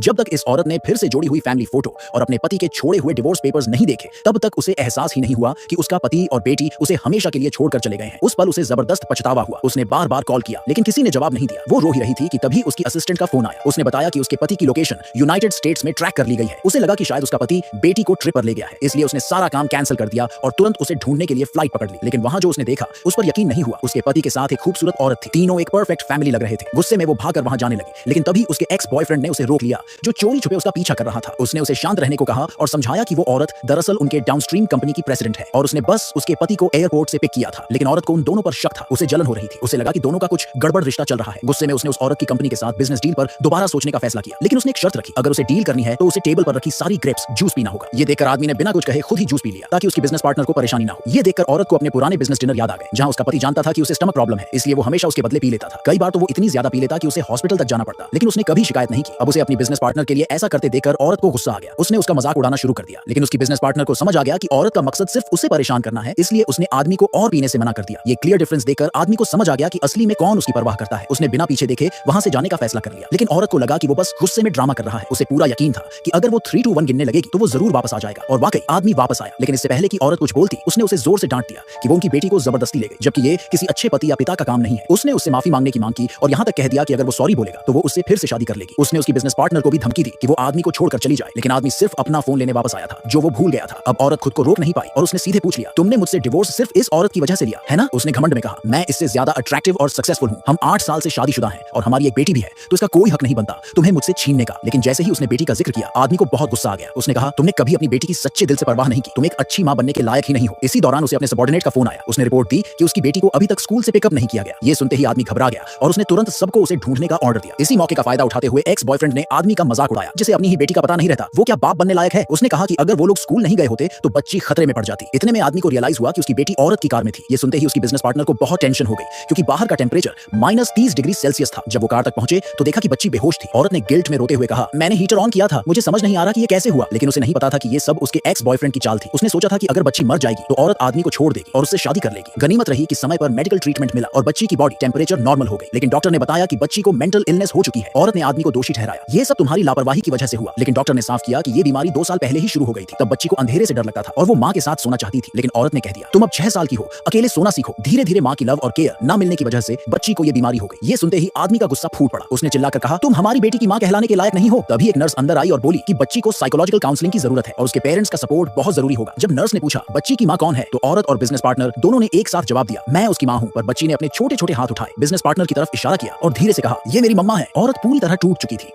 जब तक इस औरत ने फिर से जोड़ी हुई फैमिली फोटो और अपने पति के छोड़े हुए डिवोर्स पेपर्स नहीं देखे, तब तक उसे एहसास ही नहीं हुआ कि उसका पति और बेटी उसे हमेशा के लिए छोड़कर चले गए हैं। उस पल उसे जबरदस्त पछतावा हुआ। उसने बार बार कॉल किया लेकिन किसी ने जवाब नहीं दिया। वो रो ही रही थी कि तभी उसकी असिस्टेंट का फोन आया। उसने बताया कि उसके पति की लोकेशन यूनाइटेड स्टेट्स में ट्रैक कर ली गई है। उसे लगा कि शायद उसका पति बेटी को ट्रिप पर ले गया है, इसलिए उसने सारा काम कैंसिल कर दिया और तुरंत उसे ढूंढने के लिए फ्लाइट पकड़ ली। लेकिन वहां जो उसने देखा उस पर यकीन नहीं हुआ। उसके पति के साथ एक खूबसूरत औरत थी। तीनों एक परफेक्ट फैमिली लग रहे थे। गुस्से में वो भागकर वहां जाने लगी, लेकिन तभी उसके एक्स बॉयफ्रेंड ने उसे रोक लिया, जो चोरी छुपे उसका पीछा कर रहा था। उसने उसे शांत रहने को कहा और समझाया कि वो औरत दरअसल उनके डाउनस्ट्रीम कंपनी की प्रेसिडेंट है और उसने बस उसके पति को एयरपोर्ट से पिक किया था। लेकिन औरत को उन दोनों पर शक था। उसे जलन हो रही थी। उसे लगा कि दोनों का कुछ गड़बड़ रिश्ता चल रहा है। गुस्से में उसने उस औरत की कंपनी के साथ बिजनेस डील पर दोबारा सोचने का फैसला किया, लेकिन उसने एक शर्त रखी, अगर उसे डील करनी है तो उसे टेबल पर रखी सारी ग्रेप्स जूस पीना होगा। ये देखकर आदमी ने बिना कुछ कहे खुद ही जूस पी लिया ताकि उसकी बिजनेस पार्टनर को परेशानी ना हो। ये देखकर औरत को अपने पुराने बिजनेस डिनर याद आ गए, जहां उसका पति जानता था कि उसे स्टमक प्रॉब्लम है, इसलिए वो हमेशा उसके बदले पी लेता था। कई बार तो वो इतनी ज्यादा पी लेता कि उसे हॉस्पिटल तक जाना पड़ता, लेकिन उसने कभी शिकायत नहीं की। अब उसे अपनी बिजनेस पार्टनर के लिए ऐसा करते देखकर औरत को गुस्सा आ गया। उसने उसका मजाक उड़ाना शुरू कर दिया, लेकिन उसकी बिजनेस पार्टनर को समझ आ गया कि औरत का मकसद सिर्फ उसे परेशान करना है, इसलिए उसने आदमी को और पीने से मना कर दिया। ये क्लियर डिफरेंस देखकर आदमी को समझ आ गया कि असली में कौन उसकी परवाह करता है। उसने बिना पीछे देखे वहां से जाने का फैसला कर लिया, लेकिन औरत को लगा कि वो बस गुस्से में ड्रामा कर रहा है। उसे पूरा यकीन था कि अगर वो 3 2 1 गिनने लगेगी तो वो जरूर वापस आ जाएगा। और वाकई आदमी वापस आया, लेकिन इससे पहले कि औरत कुछ बोलती, उसने उसे जोर से डांट दिया कि वो उनकी बेटी को जबरदस्ती ले गई, जबकि ये किसी अच्छे पति या पिता का काम नहीं है। उसने उससे माफी मांगने की मांग की और यहाँ तक कह दिया कि अगर वो सॉरी बोलेगा तो वो उससे फिर से शादी कर लेगी। उसने उसकी बिजनेस पार्टनर को भी धमकी दी कि वो आदमी को छोड़कर चली जाए, लेकिन आदमी सिर्फ अपना फोन लेने वापस आया था, जो वो भूल गया था। अब औरत खुद को रोक नहीं पाई और उसने सीधे पूछ लिया, तुमने मुझसे डिवोर्स सिर्फ इस औरत की वजह से लिया है ना? उसने घमंड में कहा, मैं इससे ज्यादा अट्रैक्टिव और सक्सेसफुल हूँ। हम 8 साल से शादीशुदा हैं और हमारी एक बेटी भी है, तो इसका कोई हक नहीं बनता तुम्हें मुझसे छीनने का। लेकिन जैसे ही उसने बेटी का जिक्र किया, आदमी को बहुत गुस्सा आ गया। उसने कहा, तुमने कभी अपनी बेटी की सच्चे दिल से परवाह नहीं की, तुम एक अच्छी मां बनने के लायक ही नहीं हो। इसी दौरान उसे अपने सबॉर्डिनेट का फोन आया। उसने रिपोर्ट दी कि उसकी बेटी को अभी तक स्कूल से पिकअप नहीं किया गया। ये सुनते ही आदमी घबरा गया और उसने तुरंत सबको उसे ढूंढने का ऑर्डर दिया। इसी मौके का फायदा उठाते हुए एक्स बॉयफ्रेंड ने आदमी का मजाक उड़ाया, जिसे अपनी ही बेटी का पता नहीं रहता वो क्या बाप बनने लायक है। उसने कहा कि अगर वो लोग स्कूल नहीं गए होते तो बच्ची खतरे में पड़ जाती। इतने में आदमी को रियलाइज हुआ कि उसकी बेटी औरत की कार में थी। ये सुनते ही उसकी बिजनेस पार्टनर को बहुत टेंशन हो गई, क्योंकि बाहर का टेंपरेचर -30 डिग्री सेल्सियस था। जब वो कार तक पहुंचे तो देखा कि बच्ची बेहोश थी। औरत ने गिल्ट में रोते हुए कहा, मैंने हीटर ऑन किया था, मुझे समझ नहीं आ रहा कि ये कैसे हुआ। लेकिन उसे नहीं पता था कि ये सब उसके एक्स बॉयफ्रेंड की चाल थी। उसने सोचा था कि अगर बच्ची मर जाएगी तो औरत आदमी को छोड़ देगी और उससे शादी कर लेगी। गनीमत रही कि समय पर मेडिकल ट्रीटमेंट मिला और बच्ची की बॉडी टेंपरेचर नॉर्मल हो गई, लेकिन डॉक्टर ने बताया कि बच्ची को मेंटल इलनेस हो चुकी है। औरत ने आदमी को दोषी ठहराया, ये सब तुम्हारी लापरवाही की वजह से हुआ। लेकिन डॉक्टर ने साफ किया कि ये बीमारी 2 साल पहले ही शुरू हो गई थी। तब बच्ची को अंधेरे से डर लगता था और वो माँ के साथ सोना चाहती थी। लेकिन औरत ने कह दिया, तुम अब 6 साल की हो, अकेले सोना सीखो। धीरे धीरे माँ की लव और केयर न मिलने की वजह से बच्ची को ये बीमारी हो गई। ये सुनते ही आदमी का गुस्सा फूट पड़ा। उसने चिल्लाकर कहा, तुम हमारी बेटी की माँ कहलाने के लायक नहीं हो। तभी एक नर्स अंदर आई और बोली कि बच्ची को साइकोलॉजिकल काउंसलिंग की जरूरत है और उसके पेरेंट्स का सपोर्ट बहुत जरूरी होगा। जब नर्स ने पूछा बच्ची की माँ कौन है, तो औरत और बिजनेस पार्टनर दोनों ने एक साथ जवाब दिया, मैं उसकी माँ हूँ। पर बच्ची ने अपने छोटे छोटे हाथ उठाए, बिजनेस पार्टनर की तरफ इशारा किया और धीरे से कहा, ये मेरी मम्मा है। औरत पूरी तरह टूट चुकी थी।